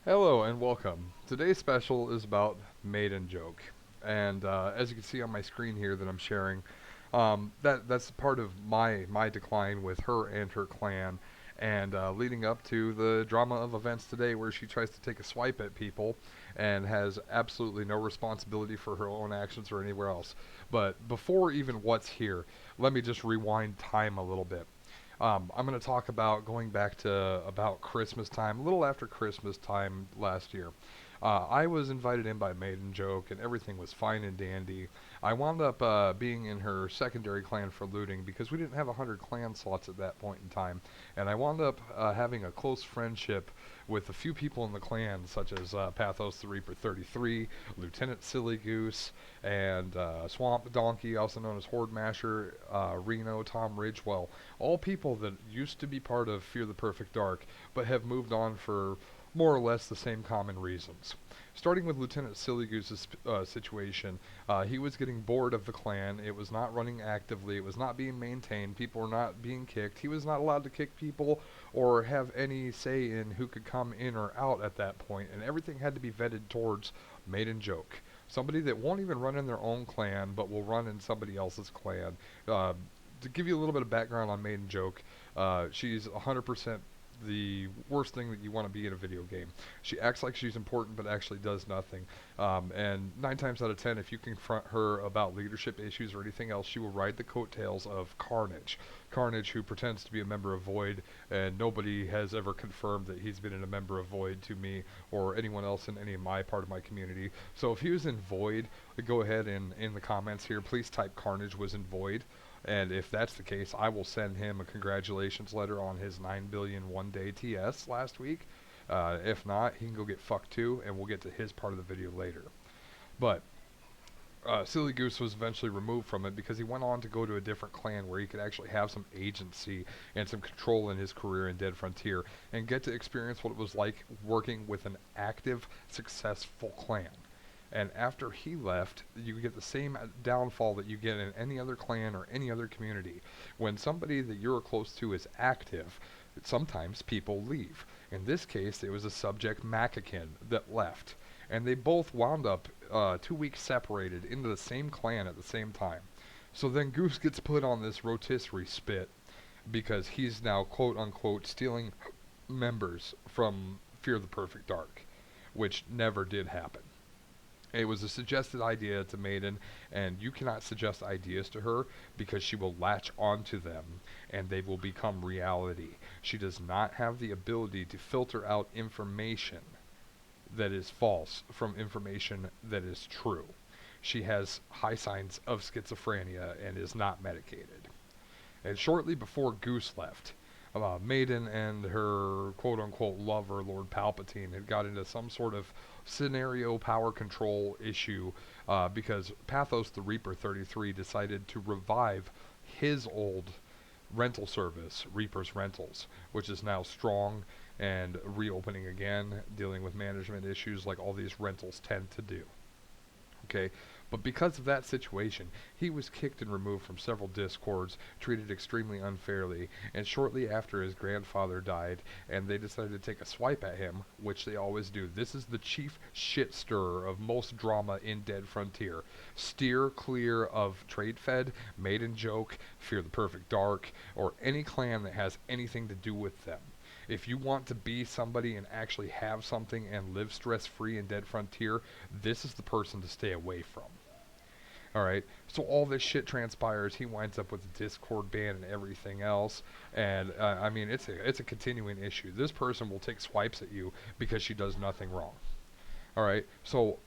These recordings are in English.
Hello and welcome. Today's special is about Maidenjoke, and as you can see on my screen here that I'm sharing, that's part of my decline with her and her clan, and leading up to the drama of events today, where she tries to take a swipe at people and has absolutely no responsibility for her own actions or anywhere else. But before even what's here, let me just rewind time a little bit. I'm going to talk about going back to about Christmas time, a little after Christmas time last year. I was invited in by Maiden Joke, and everything was fine and dandy. I wound up being in her secondary clan for looting because we didn't have 100 clan slots at that point in time, and I wound up having a close friendship with a few people in the clan, such as Pathos the Reaper 33, Lieutenant Silly Goose, and Swamp Donkey, also known as Horde Masher, Reno, Tom Ridgewell, all people that used to be part of Fear the Perfect Dark, but have moved on for more or less the same common reasons. Starting with Lieutenant Silly Goose's situation, he was getting bored of the clan. It was not running actively. It was not being maintained. People were not being kicked. He was not allowed to kick people or have any say in who could come in or out at that point, and everything had to be vetted towards Maiden Joke. Somebody that won't even run in their own clan, but will run in somebody else's clan. To give you a little bit of background on Maiden Joke, she's 100% the worst thing that you want to be in a video game. She acts like she's important, but actually does nothing. And 9 times out of 10, if you confront her about leadership issues or anything else, she will ride the coattails of Carnage. Carnage, who pretends to be a member of Void, and nobody has ever confirmed that he's been a member of Void to me or anyone else in any of my part of my community. So if he was in Void, go ahead and in the comments here, please type Carnage was in Void. And if that's the case, I will send him a congratulations letter on his 9 billion one-day TS last week. If not, he can go get fucked too, and we'll get to his part of the video later. But Silly Goose was eventually removed from it because he went on to go to a different clan where he could actually have some agency and some control in his career in Dead Frontier and get to experience what it was like working with an active, successful clan. And after he left, you get the same downfall that you get in any other clan or any other community. When somebody that you're close to is active, sometimes people leave. In this case, it was a subject Macakin that left. And they both wound up 2 weeks separated into the same clan at the same time. So then Goose gets put on this rotisserie spit because he's now quote unquote stealing members from Fear the Perfect Dark, which never did happen. It was a suggested idea to Maiden, and you cannot suggest ideas to her because she will latch onto them and they will become reality. She does not have the ability to filter out information that is false from information that is true. She has high signs of schizophrenia and is not medicated. And shortly before Goose left, Maiden and her quote unquote lover, Lord Palpatine, had got into some sort of scenario power control issue because Pathos the Reaper 33 decided to revive his old rental service, Reaper's Rentals, which is now strong and reopening again, dealing with management issues like all these rentals tend to do. Okay, but because of that situation, he was kicked and removed from several discords, treated extremely unfairly, and shortly after his grandfather died, and they decided to take a swipe at him, which they always do. This is the chief shit stirrer of most drama in Dead Frontier. Steer clear of tradefed, Maidenjoke, Fear the Perfect Dark, or any clan that has anything to do with them. If you want to be somebody and actually have something and live stress-free in Dead Frontier, this is the person to stay away from. Alright, so all this shit transpires, he winds up with a Discord ban and everything else, and I mean, it's a continuing issue. This person will take swipes at you because she does nothing wrong. Alright, so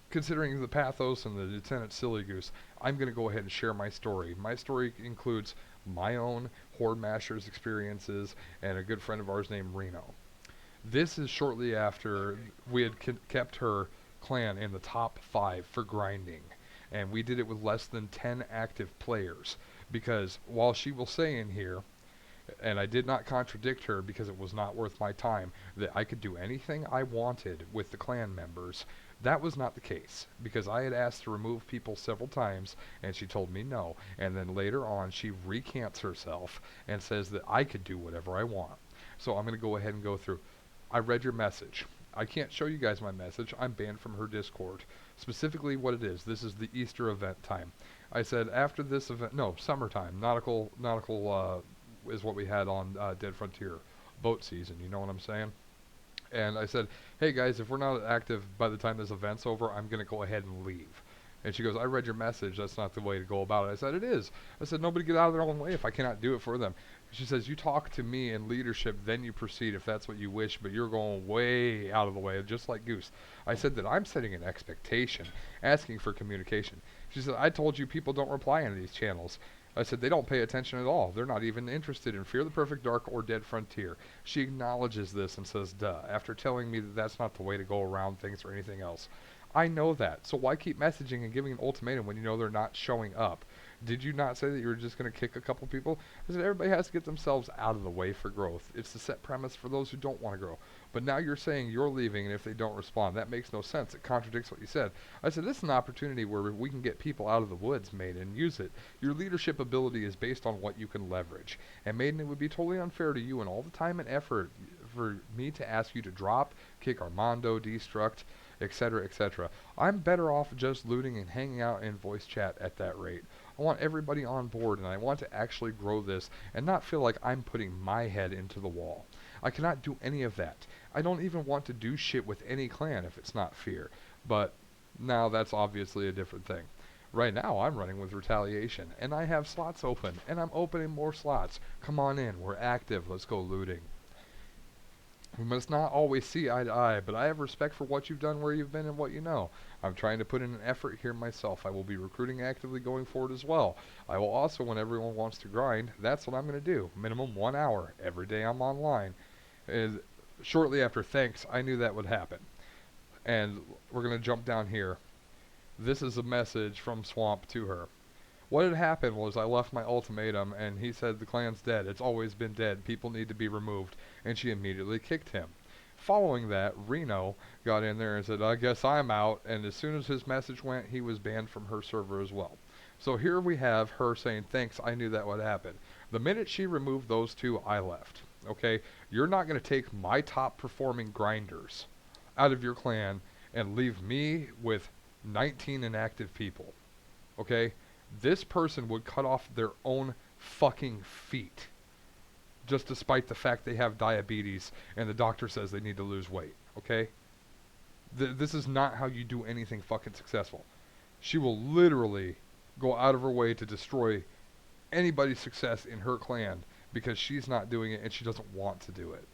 considering the Pathos and the Lieutenant Silly Goose, I'm going to go ahead and share my story. My story includes my own Horde Masters experiences and a good friend of ours named Reno. This is shortly after we had kept her clan in the top 5 for grinding, and we did it with less than 10 active players, because while she will say in here, and I did not contradict her because it was not worth my time, that I could do anything I wanted with the clan members, that was not the case, because I had asked to remove people several times, and she told me no, and then later on she recants herself and says that I could do whatever I want. So I'm going to go ahead and go through. I read your message. I can't show you guys my message. I'm banned from her Discord. Specifically what it is. This is the Easter event time. I said after this event, no, summertime. Nautical is what we had on Dead Frontier. Boat season, you know what I'm saying? And I said, hey guys, if we're not active by the time this event's over, I'm going to go ahead and leave. And she goes, I read your message. That's not the way to go about it. I said, it is. I said, nobody get out of their own way if I cannot do it for them. She says, you talk to me in leadership, then you proceed if that's what you wish, but you're going way out of the way, just like Goose. I said that I'm setting an expectation, asking for communication. She said, I told you people don't reply in these channels. I said, they don't pay attention at all. They're not even interested in Fear the Perfect Dark or Dead Frontier. She acknowledges this and says, duh, after telling me that that's not the way to go around things or anything else. I know that, so why keep messaging and giving an ultimatum when you know they're not showing up? Did you not say that you were just going to kick a couple people? I said, everybody has to get themselves out of the way for growth. It's the set premise for those who don't want to grow. But now you're saying you're leaving, and if they don't respond, that makes no sense. It contradicts what you said. I said, this is an opportunity where we can get people out of the woods, Maiden, and use it. Your leadership ability is based on what you can leverage. And Maiden, it would be totally unfair to you and all the time and effort for me to ask you to drop, kick Armando, destruct, etc., etc. I'm better off just looting and hanging out in voice chat at that rate. I want everybody on board, and I want to actually grow this and not feel like I'm putting my head into the wall. I cannot do any of that. I don't even want to do shit with any clan if it's not fear. But now that's obviously a different thing. Right now I'm running with retaliation, and I have slots open, and I'm opening more slots. Come on in, we're active, let's go looting. We must not always see eye to eye, but I have respect for what you've done, where you've been, and what you know. I'm trying to put in an effort here myself. I will be recruiting actively going forward as well. I will also, when everyone wants to grind, that's what I'm going to do. Minimum 1 hour. Every day I'm online. And shortly after thanks, I knew that would happen. And we're going to jump down here. This is a message from Swamp to her. What had happened was I left my ultimatum, and he said the clan's dead. It's always been dead. People need to be removed. And she immediately kicked him. Following that, Reno got in there and said, I guess I'm out. And as soon as his message went, he was banned from her server as well. So here we have her saying, thanks, I knew that would happen. The minute she removed those two, I left. Okay? You're not going to take my top performing grinders out of your clan and leave me with 19 inactive people. Okay? This person would cut off their own fucking feet just despite the fact they have diabetes and the doctor says they need to lose weight, okay? This is not how you do anything fucking successful. She will literally go out of her way to destroy anybody's success in her clan because she's not doing it and she doesn't want to do it.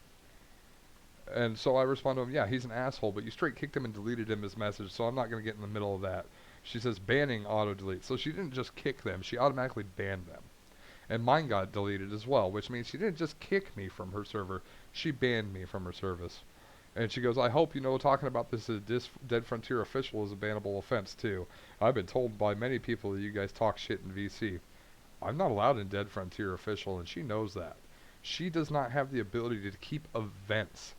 And so I respond to him, yeah, he's an asshole, but you straight kicked him and deleted him his message, so I'm not going to get in the middle of that. She says banning auto-delete. So she didn't just kick them, she automatically banned them. And mine got deleted as well, which means she didn't just kick me from her server, she banned me from her service. And she goes, I hope you know talking about this Dead Frontier official is a bannable offense too. I've been told by many people that you guys talk shit in VC. I'm not allowed in Dead Frontier official, and she knows that. She does not have the ability to keep events.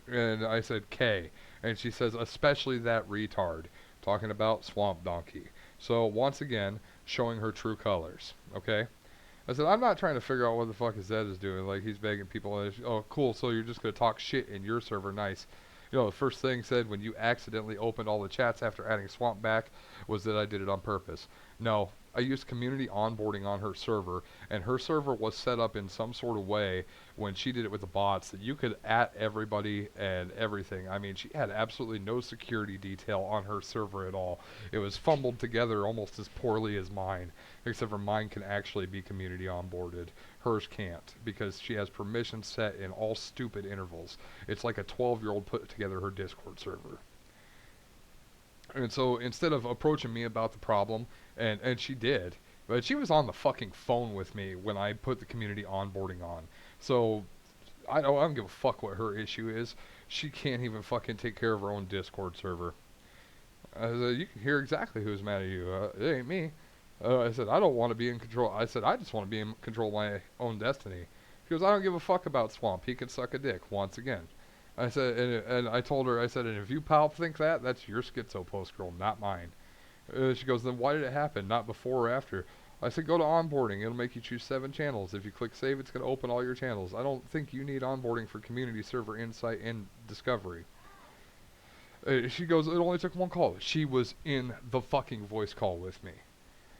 And I said, K. And she says, especially that retard. Talking about Swamp Donkey. So, once again, showing her true colors. Okay? I said, I'm not trying to figure out what the fuck his Zed is doing. Like, he's begging people. Oh, cool, so you're just going to talk shit in your server. Nice. You know, the first thing said when you accidentally opened all the chats after adding Swamp back was that I did it on purpose. No, I used community onboarding on her server, and her server was set up in some sort of way when she did it with the bots that you could @ everybody and everything. I mean, she had absolutely no security detail on her server at all. It was fumbled together almost as poorly as mine, except for mine can actually be community onboarded. Hers can't, because she has permissions set in all stupid intervals. It's like a 12-year-old put together her Discord server. And so instead of approaching me about the problem, and she did, but she was on the fucking phone with me when I put the community onboarding on. So I don't give a fuck what her issue is. She can't even fucking take care of her own Discord server. I said, you can hear exactly who's mad at you. It ain't me. I said, I don't want to be in control. I said, I just want to be in control of my own destiny. She goes, I don't give a fuck about Swamp. He can suck a dick once again. I said, and I told her, I said, and if you pal think that's your schizo post girl, not mine. She goes, then why did it happen? Not before or after? I said, go to onboarding. It'll make you choose 7 channels. If you click save, it's going to open all your channels. I don't think you need onboarding for community, server, insight, and discovery. She goes, it only took 1 call. She was in the fucking voice call with me.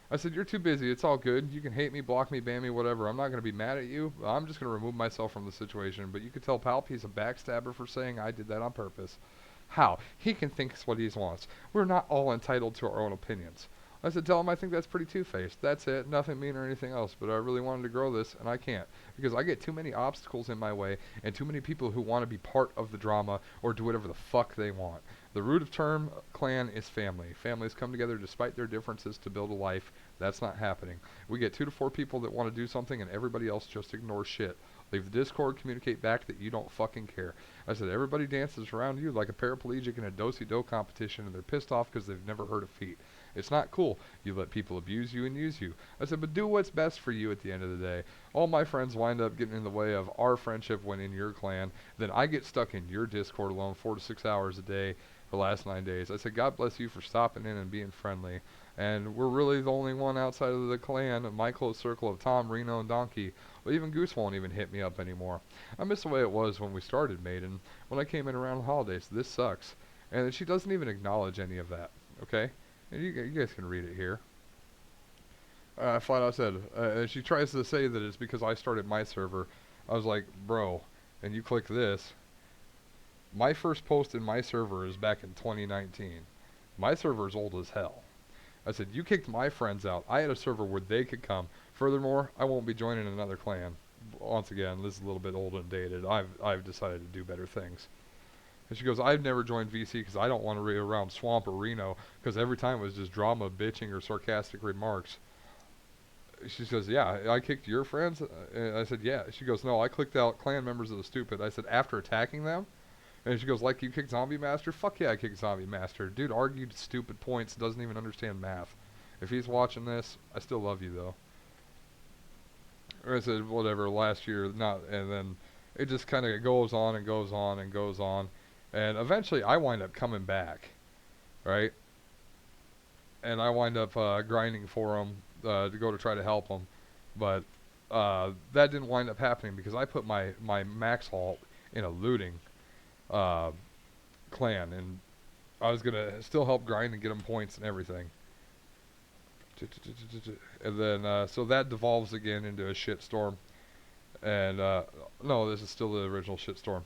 I said, you're too busy. It's all good. You can hate me, block me, ban me, whatever. I'm not going to be mad at you. I'm just going to remove myself from the situation. But you could tell Palp he's a backstabber for saying I did that on purpose. How? He can think what he wants. We're not all entitled to our own opinions. I said, tell him I think that's pretty two-faced. That's it. Nothing mean or anything else. But I really wanted to grow this, and I can't. Because I get too many obstacles in my way, and too many people who want to be part of the drama or do whatever the fuck they want. The root of term clan is family. Families come together despite their differences to build a life. That's not happening. We get 2 to 4 people that want to do something, and everybody else just ignores shit. Leave the Discord, communicate back that you don't fucking care. I said, everybody dances around you like a paraplegic in a do-si-do competition, and they're pissed off because they've never heard of feet. It's not cool. You let people abuse you and use you. I said, but do what's best for you at the end of the day. All my friends wind up getting in the way of our friendship when in your clan. Then I get stuck in your Discord alone 4 to 6 hours a day for the last 9 days. I said, God bless you for stopping in and being friendly. And we're really the only one outside of the clan, my close circle of Tom, Reno, and Donkey. Well, even Goose won't even hit me up anymore. I miss the way it was when we started Maiden, when I came in around the holidays. This sucks. And she doesn't even acknowledge any of that, okay? And you guys can read it here. Flat out said, she tries to say that it's because I started my server. I was like, bro, and you click this. My first post in my server is back in 2019. My server is old as hell. I said, you kicked my friends out. I had a server where they could come. Furthermore, I won't be joining another clan. Once again, this is a little bit old and dated. I've decided to do better things. And she goes, I've never joined VC because I don't want to be around Swamp or Reno because every time it was just drama, bitching, or sarcastic remarks. She says, yeah, I kicked your friends? And I said, yeah. She goes, no, I clicked out clan members that are stupid. I said, after attacking them? And she goes, like you kicked Zombie Master? Fuck yeah, I kicked Zombie Master. Dude argued stupid points, doesn't even understand math. If he's watching this, I still love you though. Or I said, whatever, last year, not, and then it just kind of goes on and goes on and goes on. And eventually I wind up coming back, right? And I wind up grinding for him to go to try to help him. But that didn't wind up happening because I put my max halt in a looting clan. And I was going to still help grind and get him points and everything. And then, so that devolves again into a shitstorm. And, no, this is still the original shitstorm.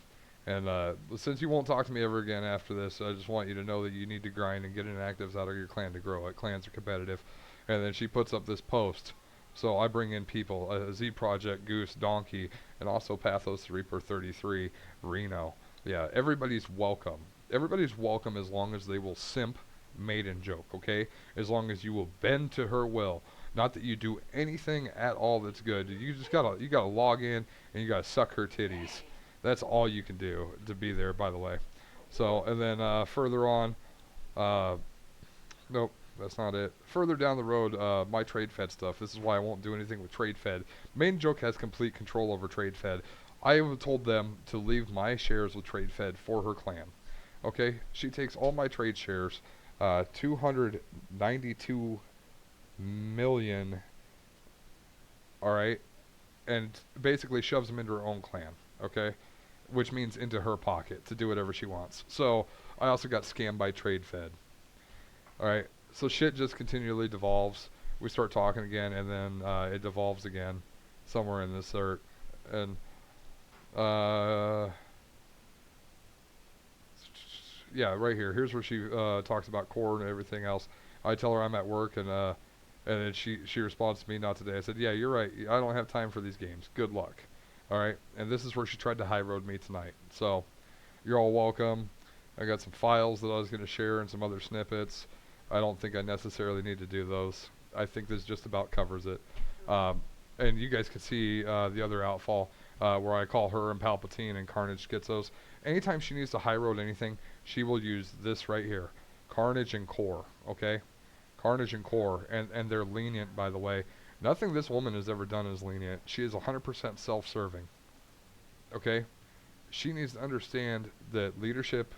And since you won't talk to me ever again after this, I just want you to know that you need to grind and get inactives out of your clan to grow it. Clans are competitive. And then she puts up this post. So I bring in people, Z Project, Goose, Donkey, and also Pathos the Reaper 33, Reno. Yeah, everybody's welcome. Everybody's welcome as long as they will simp Maidenjoke, okay? As long as you will bend to her will. Not that you do anything at all that's good. You just gotta log in and you gotta suck her titties. That's all you can do to be there, by the way. So, and then further on, nope, that's not it. Further down the road, my tradefed stuff. This is why I won't do anything with tradefed. Maidenjoke has complete control over tradefed. I have told them to leave my shares with tradefed for her clan. Okay, she takes all my trade shares, 292 million, alright, and basically shoves them into her own clan, okay? Which means into her pocket to do whatever she wants. So I also got scammed by tradefed. Alright, so shit just continually devolves. We start talking again, and then it devolves again somewhere in this cert. And yeah, right here. Here's where she talks about core and everything else. I tell her I'm at work, and then she responds to me, not today. I said, yeah, you're right. I don't have time for these games. Good luck. All right, and this is where she tried to high road me tonight. So you're all welcome. I got some files that I was going to share and some other snippets. I don't think I necessarily need to do those. I think this just about covers it. And you guys can see the other outfall where I call her and Palpatine and Carnage Schizos. Anytime she needs to high road anything, she will use this right here. Carnage and Core, okay? Carnage and Core, and they're lenient, by the way. Nothing this woman has ever done is lenient. She is 100% self-serving. Okay? She needs to understand that leadership,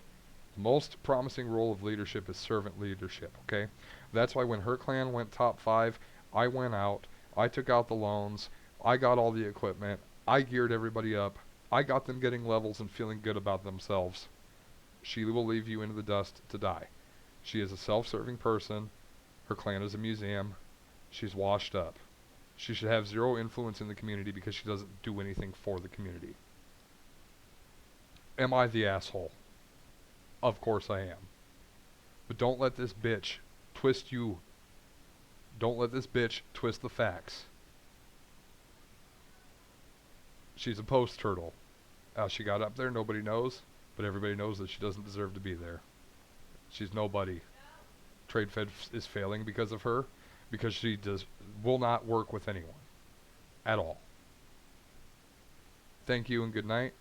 the most promising role of leadership is servant leadership, okay? That's why when her clan went top 5, I went out, I took out the loans, I got all the equipment, I geared everybody up, I got them getting levels and feeling good about themselves. She will leave you into the dust to die. She is a self-serving person. Her clan is a museum. She's washed up. She should have zero influence in the community because she doesn't do anything for the community. Am I the asshole? Of course I am. But don't let this bitch twist you. Don't let this bitch twist the facts. She's a post turtle. How she got up there, nobody knows, but everybody knows that she doesn't deserve to be there. She's nobody. TradeFed is failing because of her, because she will not work with anyone at all. Thank you and good night.